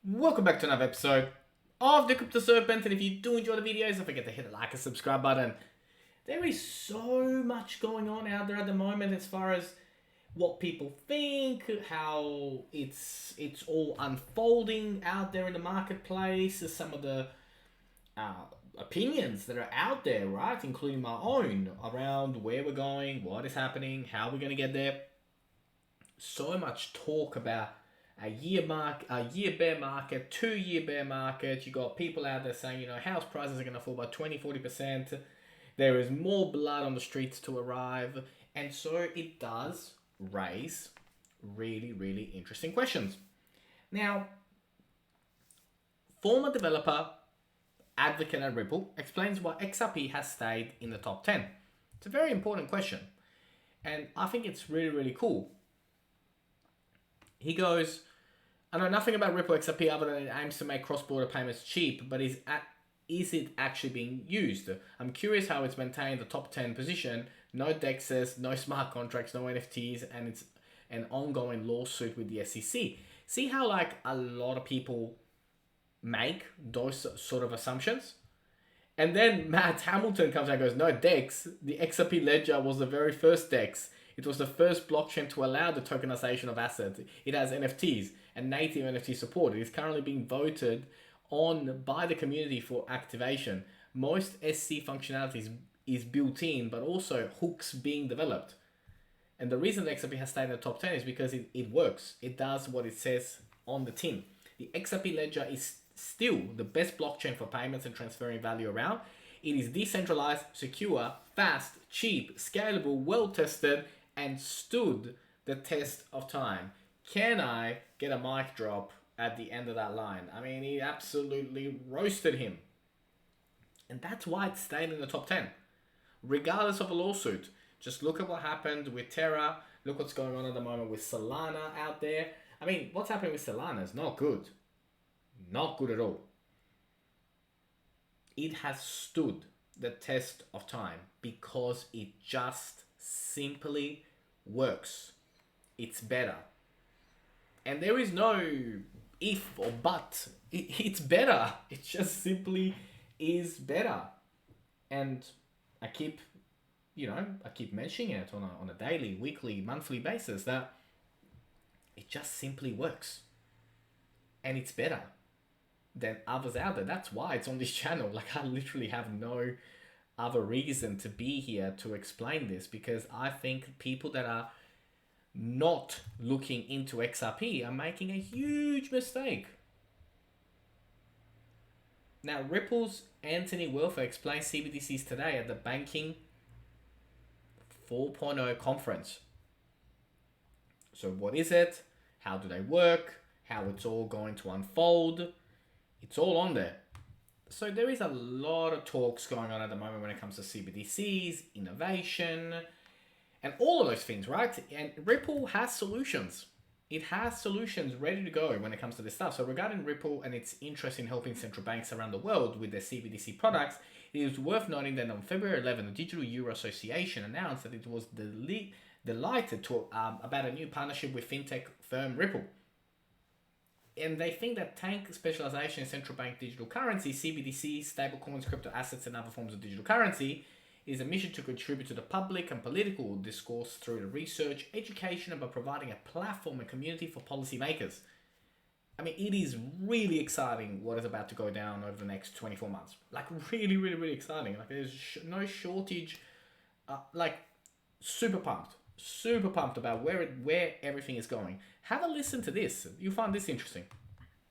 Welcome back to another episode of the Crypto Serpent, and if you do enjoy the videos, don't forget to hit the like and subscribe button. There is so much going on out there at the moment as far as what people think, how it's all unfolding out there in the marketplace, some of the uh, opinions that are out there, right, including my own, around where we're going, what is happening, how we're going to get there. So much talk about a year bear market, 2 year bear market. You got people out there saying, house prices are going to fall by 20-40%. There is more blood on the streets to arrive. And so it does raise really, really interesting questions. Now, former developer, advocate at Ripple, explains why XRP has stayed in the top 10. It's a very important question. And I think it's really, really cool. He goes, I know nothing about Ripple XRP other than it aims to make cross-border payments cheap, but is it actually being used? I'm curious how it's maintained the top 10 position, no DEXs, no smart contracts, no NFTs, and it's an ongoing lawsuit with the SEC. See how a lot of people make those sort of assumptions? And then Matt Hamilton comes out and goes, no, DEX, the XRP ledger was the very first DEX. It was the first blockchain to allow the tokenization of assets. It has NFTs and native NFT support. It is currently being voted on by the community for activation. Most SC functionalities is built in, but also hooks being developed. And the reason the XRP has stayed in the top 10 is because it works. It does what it says on the tin. The XRP ledger is still the best blockchain for payments and transferring value around. It is decentralized, secure, fast, cheap, scalable, well-tested, and stood the test of time. Can I get a mic drop at the end of that line? I mean, he absolutely roasted him. And that's why it stayed in the top 10, regardless of a lawsuit. Just look at what happened with Terra. Look what's going on at the moment with Solana out there. I mean, what's happening with Solana is not good. Not good at all. It has stood the test of time because it just simply works. It's better. And there is no if or but. It's better. It just simply is better. And I keep mentioning it on a daily, weekly, monthly basis that it just simply works. And it's better than others out there. That's why it's on this channel. I literally have no other reason to be here to explain this, because I think people that are not looking into XRP are making a huge mistake. Now, Ripple's Anthony Welfare explains CBDCs today at the Banking 4.0 conference. So what is it? How do they work? How it's all going to unfold? It's all on there. So there is a lot of talks going on at the moment when it comes to CBDCs, innovation, and all of those things, right? And Ripple has solutions. It has solutions ready to go when it comes to this stuff. So regarding Ripple and its interest in helping central banks around the world with their CBDC products, it is worth noting that on February 11, the Digital Euro Association announced that it was delighted to about a new partnership with fintech firm Ripple. And they think that tank specialization in central bank digital currency, CBDCs, stablecoins, crypto assets, and other forms of digital currency is a mission to contribute to the public and political discourse through the research, education, and by providing a platform and community for policymakers. I mean, it is really exciting what is about to go down over the next 24 months. Really, really, really exciting. There's no shortage. Super pumped. Super pumped about where everything is going. Have a listen to this. You'll find this interesting.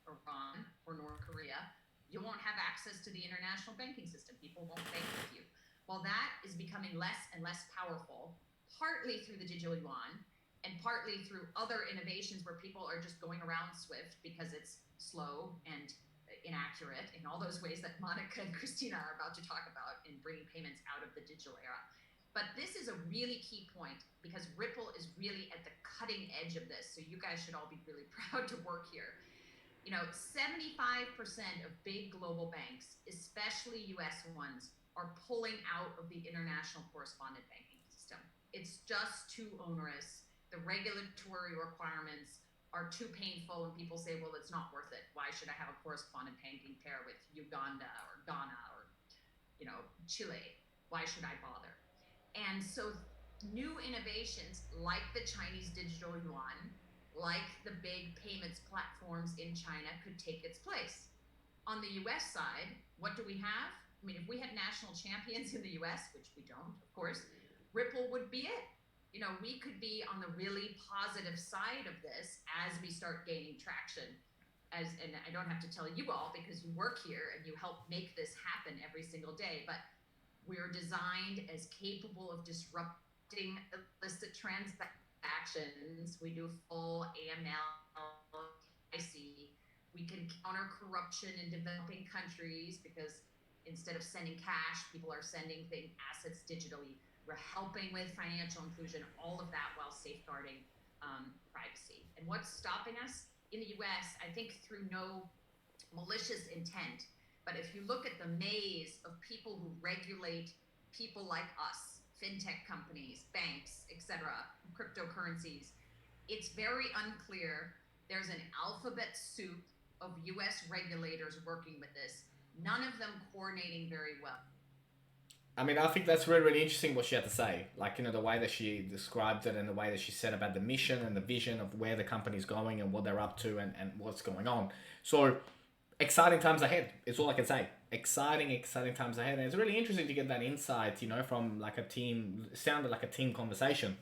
Iran or North Korea, you won't have access to the international banking system. People won't bank with you. Well, that is becoming less and less powerful, partly through the digital yuan and partly through other innovations where people are just going around SWIFT because it's slow and inaccurate in all those ways that Monica and Christina are about to talk about in bringing payments out of the digital era. But this is a really key point because Ripple is really at the cutting edge of this. So you guys should all be really proud to work here. 75% of big global banks, especially US ones, are pulling out of the international correspondent banking system. It's just too onerous. The regulatory requirements are too painful, and people say, well, it's not worth it. Why should I have a correspondent banking pair with Uganda or Ghana or Chile? Why should I bother? And so new innovations like the Chinese digital yuan, like the big payments platforms in China, could take its place. On the US side, what do we have? I mean, if we had national champions in the US, which we don't, of course, Ripple would be it. We could be on the really positive side of this as we start gaining traction. And I don't have to tell you all because you work here and you help make this happen every single day, but we're designed as capable of disrupting illicit transactions. We do full AML, IC. We can counter corruption in developing countries because instead of sending cash, people are sending assets digitally. We're helping with financial inclusion, all of that while safeguarding privacy. And what's stopping us in the US, I think through no malicious intent, but if you look at the maze of people who regulate people like us, fintech companies, banks, etc., cryptocurrencies, it's very unclear. There's an alphabet soup of US regulators working with this, none of them coordinating very well. I mean, I think that's really, really interesting what she had to say. Like, the way that she described it and the way that she said about the mission and the vision of where the company's going and what they're up to and what's going on. So, exciting times ahead is all I can say. Exciting times ahead. And it's really interesting to get that insight, from like a team, sounded like a team conversation.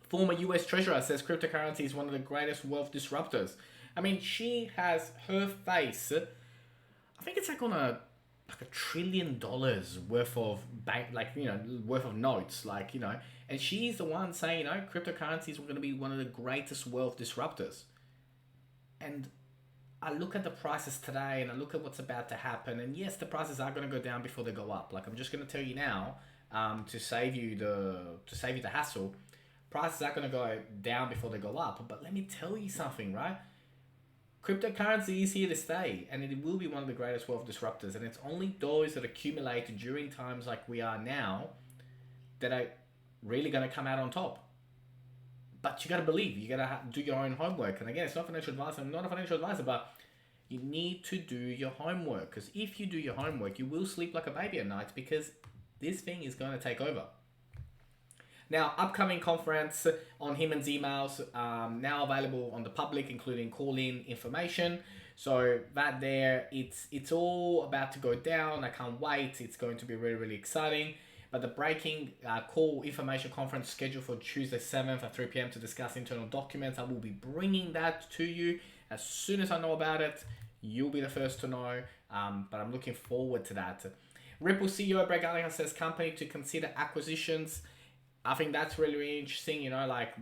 Former US Treasurer says cryptocurrency is one of the greatest wealth disruptors. I mean, she has her face, I think it's like on a $1 trillion worth of bank, worth of notes, and she's the one saying, cryptocurrencies are going to be one of the greatest wealth disruptors. And I look at the prices today and I look at what's about to happen, and yes, the prices are going to go down before they go up. Like, I'm just going to tell you now, to save you the hassle, prices are going to go down before they go up. But let me tell you something, right? Cryptocurrency is here to stay, and it will be one of the greatest wealth disruptors. And it's only those that accumulate during times like we are now that are really going to come out on top. But you got to believe, you got to do your own homework. And again, it's not financial advice. I'm not a financial advisor, but you need to do your homework. Because if you do your homework, you will sleep like a baby at night, because this thing is going to take over. Now, upcoming conference on Heman's emails, now available on the public, including call-in information. So that there, it's all about to go down. I can't wait. It's going to be really, really exciting. But the breaking call information conference scheduled for Tuesday 7th at 3 p.m. to discuss internal documents. I will be bringing that to you as soon as I know about it. You'll be the first to know, but I'm looking forward to that. Ripple CEO Brett Garlinghouse says company to consider acquisitions. I think that's really, really interesting,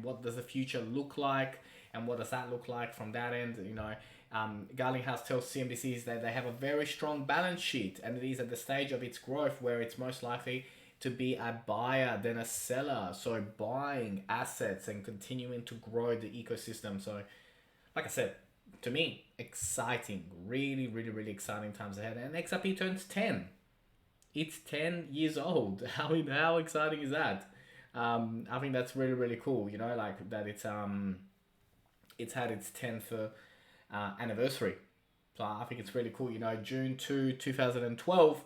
what does the future look like and what does that look like from that end, Garlinghouse tells CNBC that they have a very strong balance sheet and it is at the stage of its growth where it's most likely to be a buyer than a seller. So buying assets and continuing to grow the ecosystem. So like I said, to me, exciting, really, really, really exciting times ahead. And XRP turns 10. It's 10 years old. I mean, how exciting is that? I think that's really, really cool, that it's had its 10th anniversary. So I think it's really cool, June 2, 2012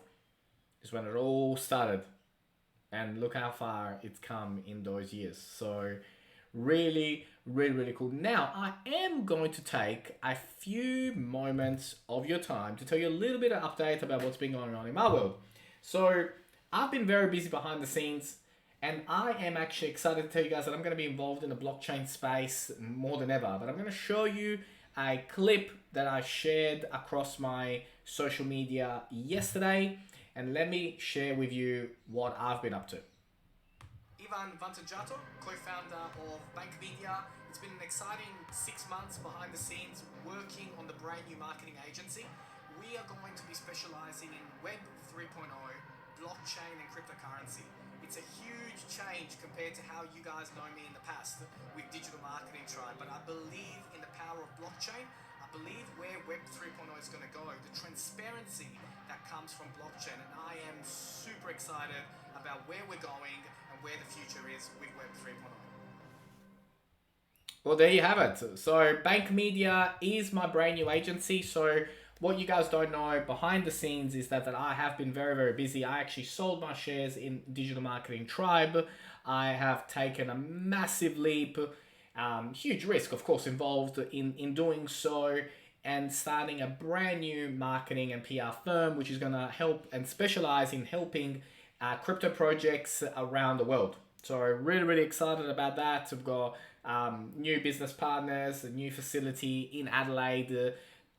is when it all started. And look how far it's come in those years. So really, really, really cool. Now, I am going to take a few moments of your time to tell you a little bit of update about what's been going on in my world. So I've been very busy behind the scenes. And I am actually excited to tell you guys that I'm going to be involved in the blockchain space more than ever. But I'm going to show you a clip that I shared across my social media yesterday. And let me share with you what I've been up to. Ivan Vantajato, co-founder of Bank Media. It's been an exciting 6 months behind the scenes working on the brand new marketing agency. We are going to be specializing in Web 3.0, blockchain and cryptocurrency. It's a huge change compared to how you guys know me in the past with digital marketing tribe, but I believe in the power of blockchain. I believe where Web 3.0 is going to go, the transparency that comes from blockchain, and I am super excited about where we're going and where the future is with Web 3.0. Well, there you have it. So, Bank Media is my brand new agency. So, what you guys don't know behind the scenes is that I have been very, very busy. I actually sold my shares in Digital Marketing Tribe. I have taken a massive leap, huge risk, of course, involved in doing so, and starting a brand new marketing and PR firm, which is going to help and specialize in helping crypto projects around the world. So really, really excited about that. We've got new business partners, a new facility in Adelaide,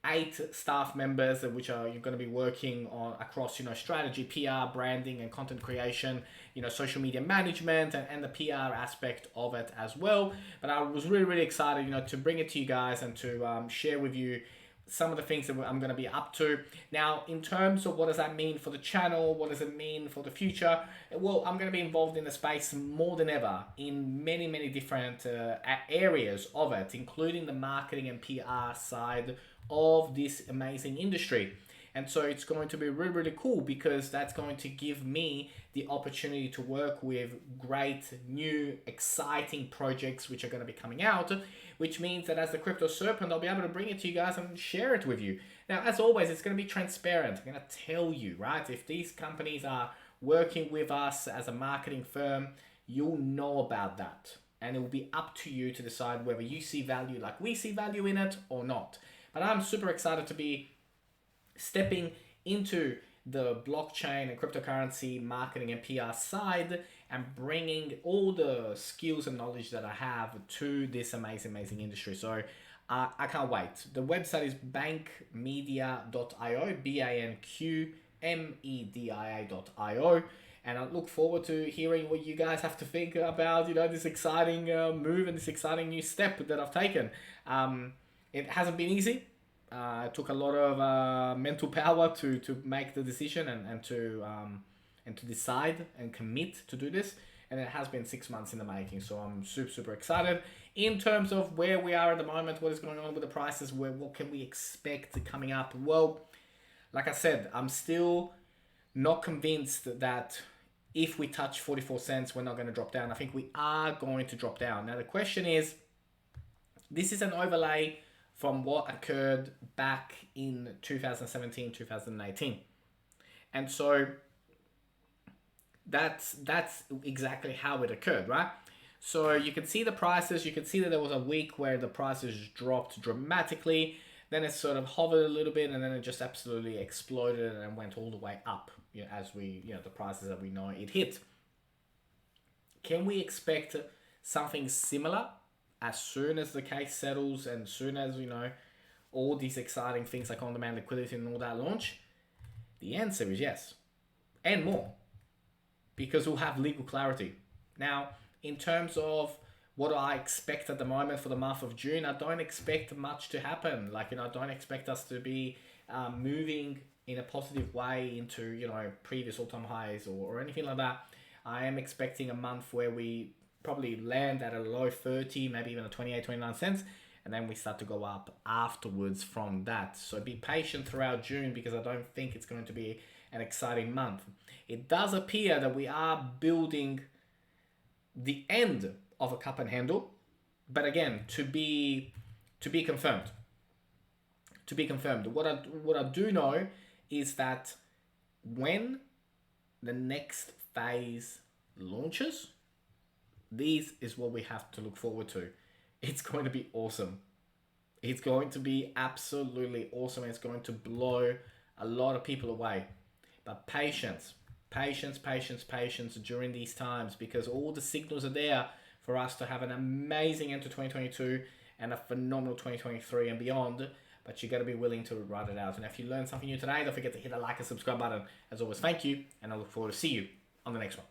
8 staff members, which are you're going to be working on across strategy, PR, branding, and content creation, social media management, and the PR aspect of it as well. But I was really, really excited, to bring it to you guys and to share with you some of the things that I'm going to be up to. Now, in terms of what does that mean for the channel, what does it mean for the future? Well, I'm going to be involved in the space more than ever in many, many different areas of it, including the marketing and PR side of this amazing industry. And so it's going to be really, really cool because that's going to give me the opportunity to work with great, new, exciting projects which are going to be coming out, which means that as the Crypto Serpent, I'll be able to bring it to you guys and share it with you. Now, as always, it's going to be transparent. I'm going to tell you, right? If these companies are working with us as a marketing firm, you'll know about that. And it will be up to you to decide whether you see value like we see value in it or not. But I'm super excited to be stepping into the blockchain and cryptocurrency marketing and PR side and bringing all the skills and knowledge that I have to this amazing, amazing industry. So I can't wait. The website is bankmedia.io, BANQMEDIA.io. And I look forward to hearing what you guys have to think about, this exciting move and this exciting new step that I've taken. It hasn't been easy. It took a lot of mental power to make the decision and to decide and commit to do this. And it has been 6 months in the making. So I'm super, super excited. In terms of where we are at the moment, what is going on with the prices, what can we expect coming up? Well, like I said, I'm still not convinced that if we touch 44 cents, we're not going to drop down. I think we are going to drop down. Now, the question is, this is an overlay from what occurred back in 2017, 2018. And so that's exactly how it occurred, right? So you can see the prices, you can see that there was a week where the prices dropped dramatically, then it sort of hovered a little bit, and then it just absolutely exploded and went all the way up, as the prices that we know it hit. Can we expect something similar as soon as the case settles and soon as, all these exciting things like on-demand liquidity and all that launch? The answer is yes. And more. Because we'll have legal clarity. Now, in terms of what I expect at the moment for the month of June, I don't expect much to happen. I don't expect us to be moving in a positive way into, previous all-time highs or anything like that. I am expecting a month where we probably land at a low 30, maybe even a 28, 29 cents, and then we start to go up afterwards from that. So be patient throughout June because I don't think it's going to be an exciting month. It does appear that we are building the end of a cup and handle, but again, to be confirmed. To be confirmed. What I do know is that when the next phase launches, this is what we have to look forward to. It's going to be awesome. It's going to be absolutely awesome. It's going to blow a lot of people away. But patience during these times, because all the signals are there for us to have an amazing end to 2022 and a phenomenal 2023 and beyond. But you got to be willing to ride it out. And if you learned something new today, don't forget to hit the like and subscribe button. As always, thank you, and I look forward to see you on the next one.